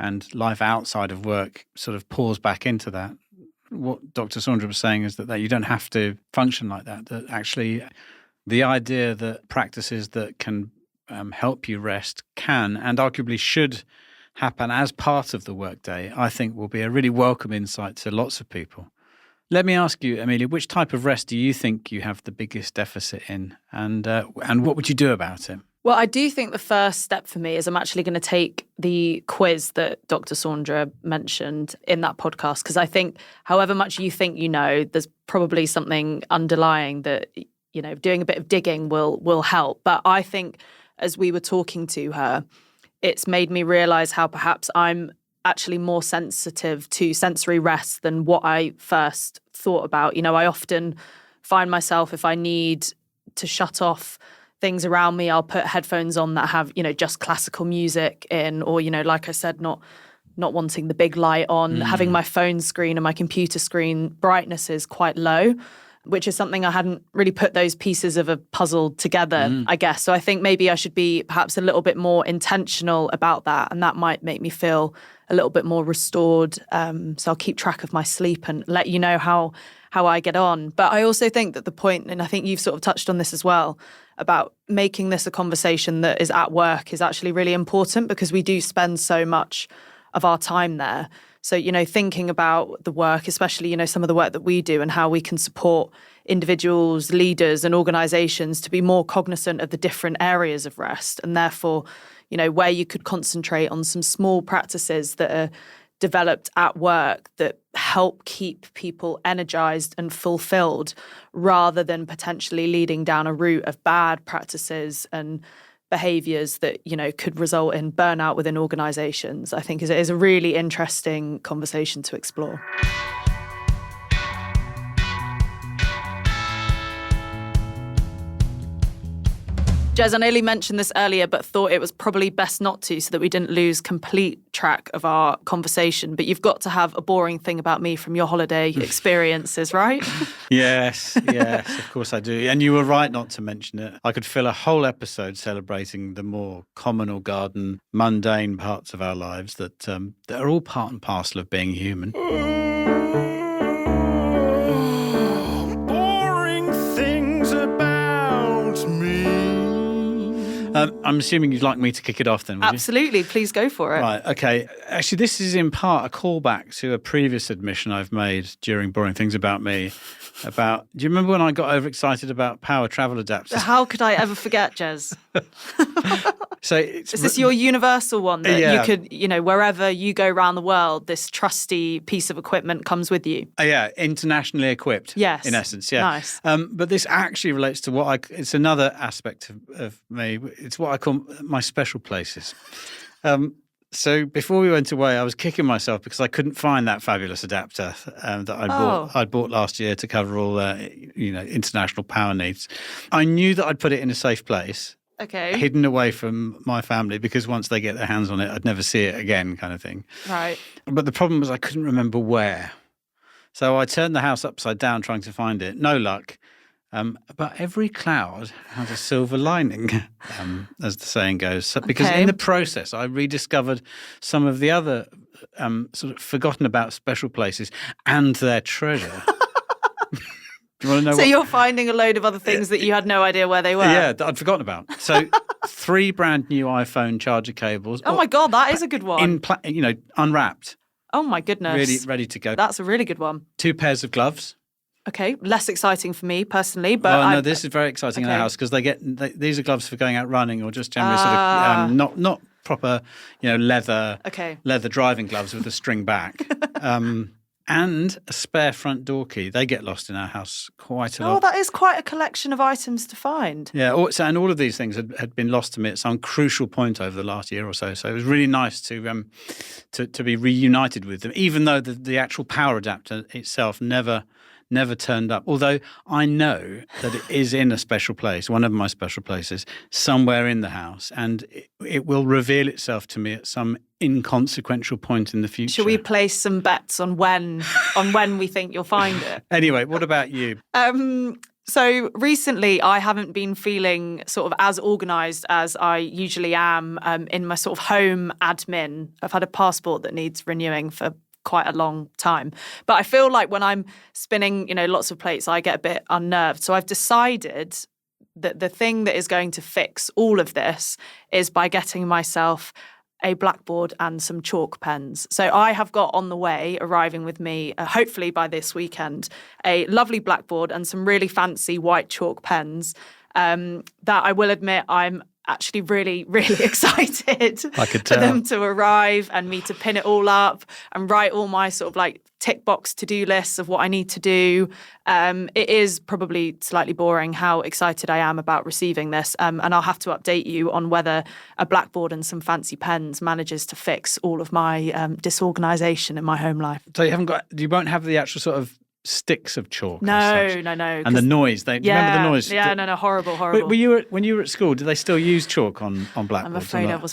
and life outside of work sort of pours back into that. What Dr. Saundra was saying is that you don't have to function like that, that actually the idea that practices that can help you rest can and arguably should happen as part of the workday, I think will be a really welcome insight to lots of people. Let me ask you, Amelia, which type of rest do you think you have the biggest deficit in, and what would you do about it? Well, I do think the first step for me is I'm actually going to take the quiz that Dr. Saundra mentioned in that podcast, because I think however much you think you know, there's probably something underlying that, you know, doing a bit of digging will help. But I think as we were talking to her, it's made me realise how perhaps I'm actually more sensitive to sensory rest than what I first thought about. You know, I often find myself, if I need to shut off things around me, I'll put headphones on that have, you know, just classical music in, or, you know, like I said, not wanting the big light on, having my phone screen and my computer screen brightness is quite low, which is something I hadn't really put those pieces of a puzzle together, I guess. So I think maybe I should be perhaps a little bit more intentional about that, and that might make me feel a little bit more restored. So I'll keep track of my sleep and let you know how I get on. But I also think that the point, and I think you've sort of touched on this as well, about making this a conversation that is at work is actually really important, because we do spend so much of our time there. So, you know, thinking about the work, especially, you know, some of the work that we do and how we can support individuals, leaders and organisations to be more cognizant of the different areas of rest, and therefore, you know, where you could concentrate on some small practices that are developed at work that help keep people energized and fulfilled, rather than potentially leading down a route of bad practices and behaviors that, you know, could result in burnout within organizations, I think is a really interesting conversation to explore. Jez, I nearly mentioned this earlier, but thought it was probably best not to, so that we didn't lose complete track of our conversation. But you've got to have a boring thing about me from your holiday experiences, right? Yes, of course I do. And you were right not to mention it. I could fill a whole episode celebrating the more common or garden, mundane parts of our lives that are all part and parcel of being human. Boring things about me. I'm assuming you'd like me to kick it off then, would you? Absolutely. Please go for it. Right, okay. Actually, this is in part a callback to a previous admission I've made during Boring Things About Me. Do you remember when I got overexcited about power travel adapters? How could I ever forget, Jez? So is this your universal one that Yeah. you could, you know, wherever you go around the world, this trusty piece of equipment comes with you? Yeah, internationally equipped. Yes. In essence, yeah. Nice. But this actually relates to it's another aspect of me. It's what I call my special places. So before we went away, I was kicking myself because I couldn't find that fabulous adapter that I'd bought last year to cover all international power needs. I knew that I'd put it in a safe place. Okay. Hidden away from my family, because once they get their hands on it, I'd never see it again, kind of thing. Right. But the problem was I couldn't remember where. So I turned the house upside down trying to find it. No luck. But every cloud has a silver lining, as the saying goes. So, because in the process, I rediscovered some of the other sort of forgotten about special places and their treasure. Do you want to know? So you're finding a load of other things that you had no idea where they were? Yeah, that I'd forgotten about. So 3 brand new iPhone charger cables. Oh my God, that is a good one. Unwrapped. Oh my goodness. Really ready to go. That's a really good one. 2 pairs of gloves. Okay, less exciting for me personally, but no, this is very exciting in our house because these are gloves for going out running or just generally sort of not proper, leather driving gloves with a string back. And a spare front door key. They get lost in our house quite a lot. Oh, that is quite a collection of items to find. Yeah, and all of these things had been lost to me at some crucial point over the last year or so. So it was really nice to be reunited with them, even though the actual power adapter itself never turned up. Although I know that it is in a special place, one of my special places, somewhere in the house, and it will reveal itself to me at some inconsequential point in the future. Should we place some bets on when we think you'll find it? Anyway, what about you? So recently I haven't been feeling sort of as organised as I usually am in my sort of home admin. I've had a passport that needs renewing for quite a long time. But I feel like when I'm spinning, lots of plates, I get a bit unnerved. So I've decided that the thing that is going to fix all of this is by getting myself a blackboard and some chalk pens. So I have got on the way, arriving with me, hopefully by this weekend, a lovely blackboard and some really fancy white chalk pens that I will admit I'm actually really, really excited for them to arrive and me to pin it all up and write all my sort of like tick box to-do lists of what I need to do. It is probably slightly boring how excited I am about receiving this, and I'll have to update you on whether a blackboard and some fancy pens manages to fix all of my disorganisation in my home life. So you won't have the actual sort of sticks of chalk. No. And the noise. Remember the noise? Yeah, no, horrible. When you were at school, did they still use chalk on blackboards? I'm afraid I was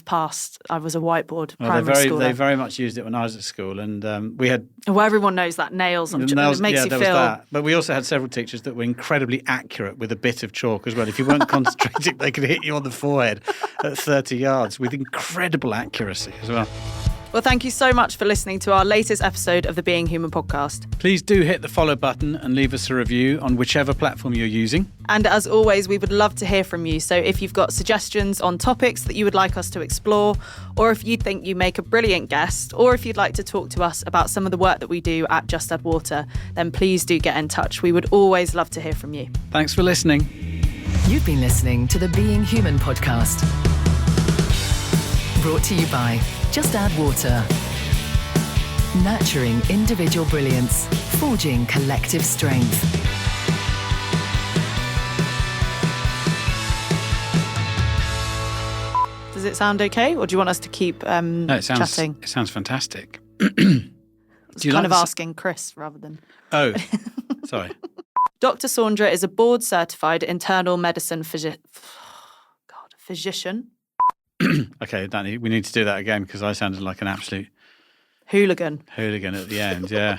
a whiteboard primary school. They very much used it when I was at school, and we had. Well, everyone knows that nails on chalk. It makes you feel. Was that. But we also had several teachers that were incredibly accurate with a bit of chalk as well. If you weren't concentrating, they could hit you on the forehead at 30 yards with incredible accuracy as well. Well, thank you so much for listening to our latest episode of the Being Human podcast. Please do hit the follow button and leave us a review on whichever platform you're using. And as always, we would love to hear from you. So if you've got suggestions on topics that you would like us to explore, or if you think you make a brilliant guest, or if you'd like to talk to us about some of the work that we do at Just Add Water, then please do get in touch. We would always love to hear from you. Thanks for listening. You've been listening to the Being Human podcast. Brought to you by Just Add Water. Nurturing individual brilliance, forging collective strength. Does it sound okay, or do you want us to keep chatting? It sounds fantastic. It's kind of asking Chris rather than... Oh, sorry. Dr Saundra is a board-certified internal medicine physician. Okay, Danny, we need to do that again because I sounded like an absolute hooligan at the end, yeah.